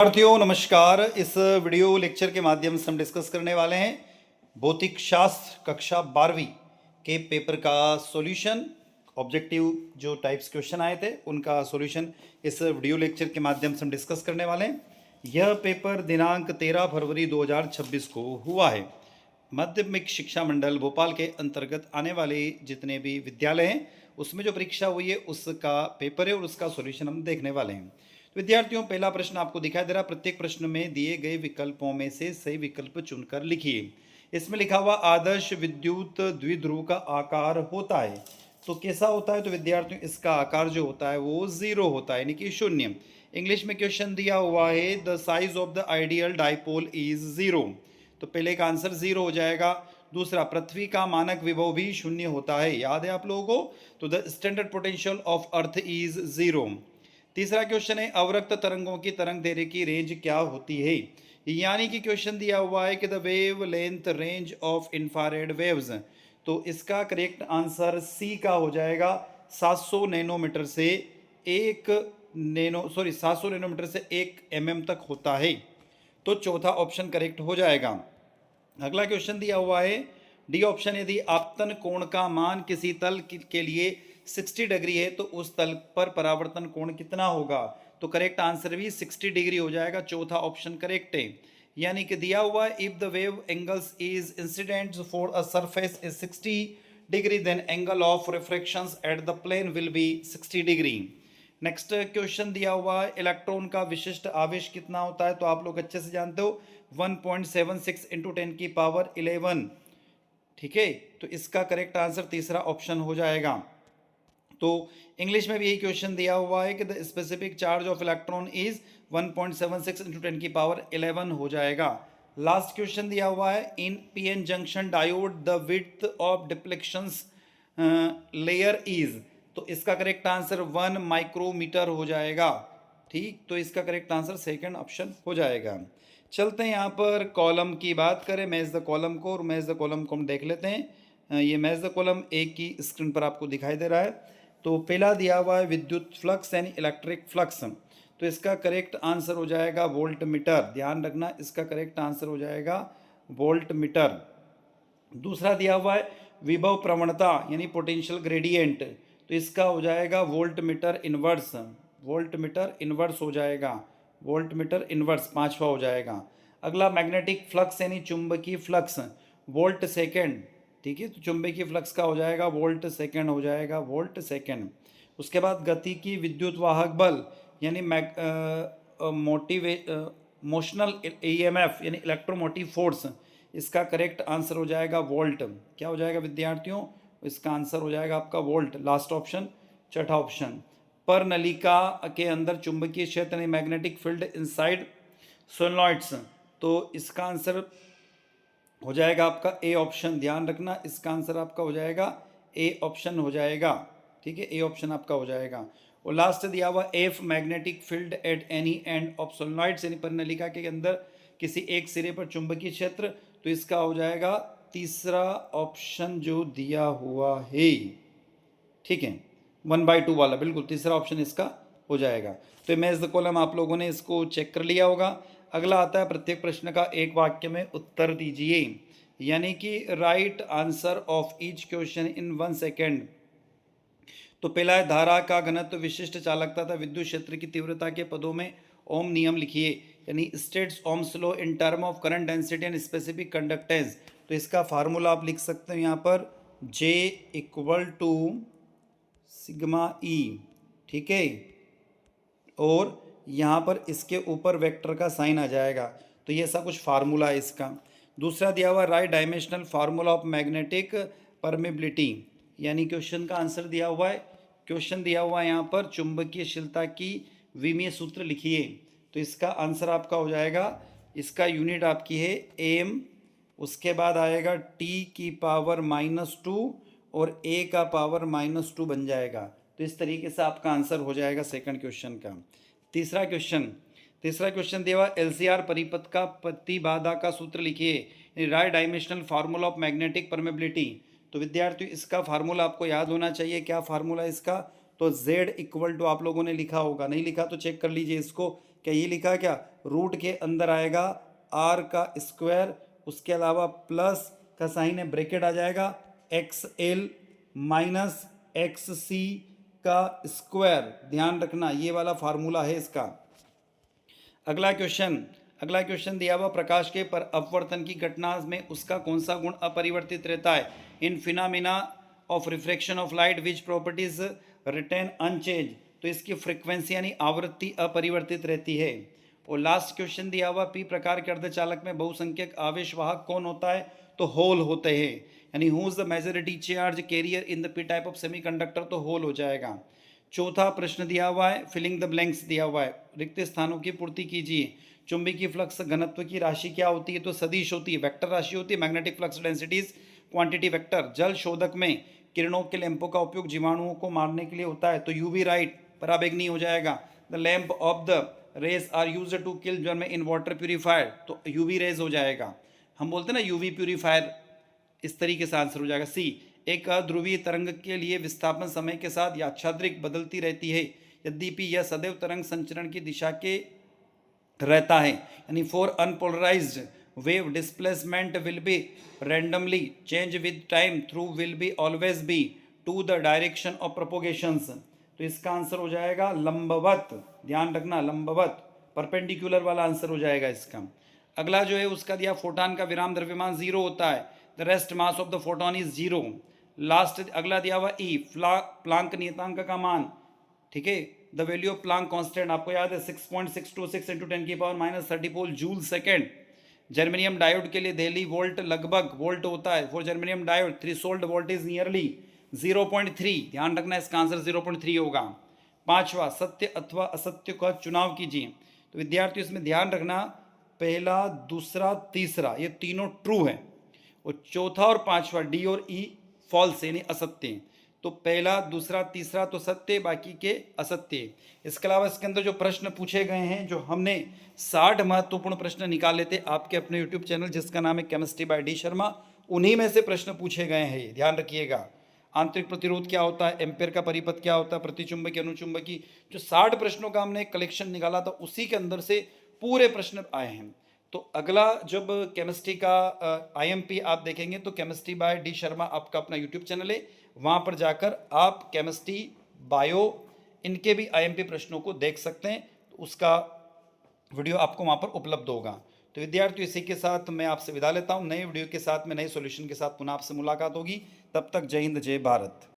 विद्यार्थियों नमस्कार। इस वीडियो लेक्चर के माध्यम से हम डिस्कस करने वाले हैं भौतिक शास्त्र कक्षा 12वीं के पेपर का सॉल्यूशन। ऑब्जेक्टिव जो टाइप्स क्वेश्चन आए थे उनका सॉल्यूशन इस वीडियो लेक्चर के माध्यम से हम डिस्कस करने वाले हैं। यह पेपर दिनांक 13 फरवरी 2026 को हुआ है। माध्यमिक शिक्षा मंडल भोपाल के अंतर्गत आने वाले जितने भी विद्यालय हैं उसमें जो परीक्षा हुई है उसका पेपर है और उसका सॉल्यूशन हम देखने वाले हैं। तो विद्यार्थियों, पहला प्रश्न आपको दिखाई दे रहा है। प्रत्येक प्रश्न में दिए गए विकल्पों में से सही विकल्प चुनकर लिखिए। इसमें लिखा हुआ आदर्श विद्युत द्विध्रुव का आकार होता है तो कैसा होता है? तो विद्यार्थियों इसका आकार जो होता है वो जीरो होता है, यानी कि शून्य। इंग्लिश में क्वेश्चन दिया हुआ है the size of the ideal dipole is zero, तो पहले का आंसर जीरो हो जाएगा। दूसरा, पृथ्वी का मानक विभव भी शून्य होता है, याद है आप लोगों को? तो the standard potential of earth is zero. तीसरा क्वेश्चन है अवरक्त तरंगों की तरंग दैर्ध्य की रेंज क्या होती है? यानी कि क्वेश्चन दिया हुआ है कि the wave length range of infrared waves, तो इसका करेक्ट आंसर सी का हो जाएगा। 700 नैनोमीटर से 700 नैनोमीटर से 1 mm तक होता है, तो चौथा ऑप्शन करेक्ट हो जाएगा। अगला क्वेश्चन दिया हुआ है डी ऑप्शन, यदि आपतन कोण का मान किसी तल के लिए 60 डिग्री है तो उस तल पर परावर्तन कोण कितना होगा? तो करेक्ट आंसर भी 60 डिग्री हो जाएगा, चौथा ऑप्शन करेक्ट है। यानी कि दिया हुआ है if the wave angles is incident for a surface is 60 degree then angle of refractions at the plane will be 60 degree. Next question दिया हुआ है इलेक्ट्रॉन का विशिष्ट आवेश कितना होता है? तो आप लोग अच्छे से जानते हो 1.76 इंटू 10 की पावर 11। ठीक है, तो इसका करेक्ट आंसर तीसरा ऑप्शन हो जाएगा। तो इंग्लिश में भी यही क्वेश्चन दिया हुआ है कि the specific charge of electron is 1.76 into 10 की पावर 11 हो जाएगा। लास्ट क्वेश्चन दिया हुआ है in PN junction diode the width of deflections layer is, तो इसका करेक्ट आंसर 1 माइक्रोमीटर हो जाएगा। ठीक, तो इसका करेक्ट आंसर सेकंड ऑप्शन हो जाएगा। चलते हैं यहाँ पर कॉलम की बात करें, मैच द कॉलम को, और मैच द कॉलम को हम देख लेते हैं। ये मैच द कॉलम एक की स्क्रीन पर आपको दिखाई दे रहा है। तो पहला दिया हुआ है विद्युत फ्लक्स यानी इलेक्ट्रिक फ्लक्स, तो इसका करेक्ट आंसर हो जाएगा वोल्ट मीटर। ध्यान रखना, इसका करेक्ट आंसर हो जाएगा वोल्ट मीटर। दूसरा दिया हुआ है विभव प्रवणता यानी पोटेंशियल ग्रेडियंट, तो इसका हो जाएगा volt meter inverse. Volt meter inverse हो जाएगा, वोल्ट मीटर इनवर्स पांचवा हो जाएगा। अगला मैग्नेटिक फ्लक्स यानी चुंबकीय फ्लक्स, वोल्ट सेकेंड। ठीक है, तो चुंबकीय फ्लक्स का हो जाएगा वोल्ट सेकेंड हो जाएगा, वोल्ट सेकेंड। उसके बाद गति की विद्युत वाहक बल यानी मोशनल ईएमएफ यानी इलेक्ट्रोमोटिव फोर्स, इसका करेक्ट आंसर हो जाएगा वोल्ट। क्या हो जाएगा विद्यार्थियों? इसका आंसर हो जाएगा आपका वोल्ट, लास्ट ऑप्शन, छठा ऑप्शन। पर नलिका के अंदर चुंबकीय क्षेत्र यानी मैग्नेटिक फील्ड इनसाइड सोलेनॉइड्स, तो इसका आंसर हो जाएगा आपका ए ऑप्शन। ध्यान रखना, इसका आंसर आपका हो जाएगा ए ऑप्शन हो जाएगा। ठीक है, ए ऑप्शन आपका हो जाएगा। और लास्ट दिया हुआ F magnetic field at any end of solenoids यानी परिनलिका के अंदर किसी एक सिरे पर चुंबकीय क्षेत्र, तो इसका हो जाएगा तीसरा ऑप्शन जो दिया हुआ है। ठीक है, 1/2 वाला, बिल्कुल तीसरा ऑप्शन इसका हो जाएगा। तो मैच द कॉलम आप लोगों ने इसको चेक कर लिया होगा। अगला आता है प्रत्येक प्रश्न का एक वाक्य में उत्तर दीजिए, यानी कि right answer of each question in 1 second. तो पहला है धारा का घनत्व विशिष्ट चालकता था विद्युत क्षेत्र की तीव्रता के पदों में ओम नियम लिखिए, यानी states Ohm's law in term of current density and specific conductance. तो इसका फार्मूला आप लिख सकते हो यहाँ पर J equal to sigma E. ठीक है, और यहाँ पर इसके ऊपर वेक्टर का साइन आ जाएगा, तो ये ऐसा कुछ फार्मूला है इसका। दूसरा दिया हुआ right dimensional formula of magnetic permeability, यानी क्वेश्चन का आंसर दिया हुआ है, क्वेश्चन दिया हुआ है यहाँ पर चुंबकीयशीलता की विमीय सूत्र लिखिए, तो इसका आंसर आपका हो जाएगा, इसका यूनिट आपकी है एम, उसके बाद आएगा टी की पावर -2 और ए का पावर -2 बन जाएगा। तो इस तरीके से आपका आंसर हो जाएगा सेकंड क्वेश्चन का। तीसरा क्वेश्चन दिया हुआ एलसीआर परिपथ का प्रतिबाधा का सूत्र लिखिए, right dimensional formula of magnetic permeability. तो विद्यार्थियों इसका फार्मूला आपको याद होना चाहिए। क्या फार्मूला है इसका? तो Z इक्वल टू, आप लोगों ने लिखा होगा, नहीं लिखा तो चेक कर लीजिए इसको, क्या ये लिखा है क्या? रूट के अंदर आएगा आर का स्क्वायर, उसके अलावा प्लस का साइन है, ब्रैकेट आ जाएगा एक्स एल माइनस एक्स सी का स्क्वायर। ध्यान रखना ये वाला फार्मूला है इसका। अगला क्वेश्चन दिया हुआ प्रकाश के पर अपवर्तन की घटना में उसका कौन सा गुण अपरिवर्तित रहता है? In phenomena of refraction of light which properties retain unchange, तो इसकी फ्रीक्वेंसी यानी आवृत्ति अपरिवर्तित रहती है। और लास्ट क्वेश्चन दिया हुआ पी प्रकार के अर्धचालक में बहुसंख्यक आवेश वाहक कौन होता है? तो होल होते हैं, यानी who is the majority charge carrier in the P type of semiconductor, तो होल हो जाएगा। चौथा प्रश्न दिया हुआ है, फिलिंग द ब्लैंक्स दिया हुआ है, रिक्त स्थानों की पूर्ति कीजिए। चुंबकीय फ्लक्स घनत्व की राशि क्या होती है? तो सदिश होती है, वेक्टर राशि होती है। Magnetic flux densities quantity vector. जल शोधक में किरणों के लैंपों का उपयोग जीवाणुओं को मारने के लिए होता है, तो यूवी राइट पराबैंगनी हो जाएगा। The lamp of the rays are use to kill germ in water purifier, तो यूवी रेज हो जाएगा। हम बोलते हैं ना यूवी प्यूरीफायर, इस तरीके से आंसर हो जाएगा सी। एक अध्रुवीय तरंग के लिए विस्थापन समय के साथ यादृच्छिक बदलती रहती है, यद्यपि यह सदैव तरंग संचरण की दिशा के रहता है, यानी for unpolarized wave displacement will be randomly change with time through will be always be to the direction of propagations, तो इसका आंसर हो जाएगा लंबवत। ध्यान रखना लंबवत, परपेंडिकुलर वाला आंसर हो जाएगा इसका। अगला जो है उसका दिया फोटॉन का विराम द्रव्यमान 0 होता है, the rest mass of the photon is 0। Last अगला दिया हुआ ई प्लांक नियतांक का मान, ठीक है, the value of Planck constant आपको याद है 6.626 into 10⁻³ joule second. Germanium diode के लिए दिल्ली वोल्ट लगभग वोल्ट होता है, for germanium diode threshold voltage nearly 0.3, ध्यान रखना इसका आंसर 0.3 होगा। पांचवा, सत्य अथवा असत्य का चुनाव कीजिए, तो विद्यार्थियों इसमें ध्यान रखना पहला दूसरा तीसरा ये तीनों ट्रू है, और चौथा और पांचवा डी और ई फॉल्स यानी असत्य। तो पहला दूसरा तीसरा तो सत्य, बाकी के असत्य। इसके अलावा इसके अंदर जो प्रश्न पूछे गए हैं, जो हमने 60 महत्वपूर्ण प्रश्न निकाले थे आपके अपने यूट्यूब चैनल जिसका नाम है केमिस्ट्री बाय डी शर्मा, उन्हीं में से प्रश्न पूछे गए हैं, ध्यान रखिएगा। आंतरिक प्रतिरोध क्या होता है, एम्पेयर का परिपथ क्या होता है, प्रतिचुंबकी अनुचुंबकी, जो 60 प्रश्नों का हमने कलेक्शन निकाला था उसी के अंदर से पूरे प्रश्न आए हैं। तो अगला जब केमिस्ट्री का आईएमपी आप देखेंगे तो केमिस्ट्री बाय डी शर्मा आपका अपना यूट्यूब चैनल है, वहाँ पर जाकर आप केमिस्ट्री बायो इनके भी आईएमपी प्रश्नों को देख सकते हैं, तो उसका वीडियो आपको वहाँ पर उपलब्ध होगा। तो विद्यार्थियों इसी के साथ मैं आपसे विदा लेता हूँ, नए वीडियो के साथ में नए सॉल्यूशन के साथ पुनः आपसे मुलाकात होगी। तब तक जय हिंद जय भारत।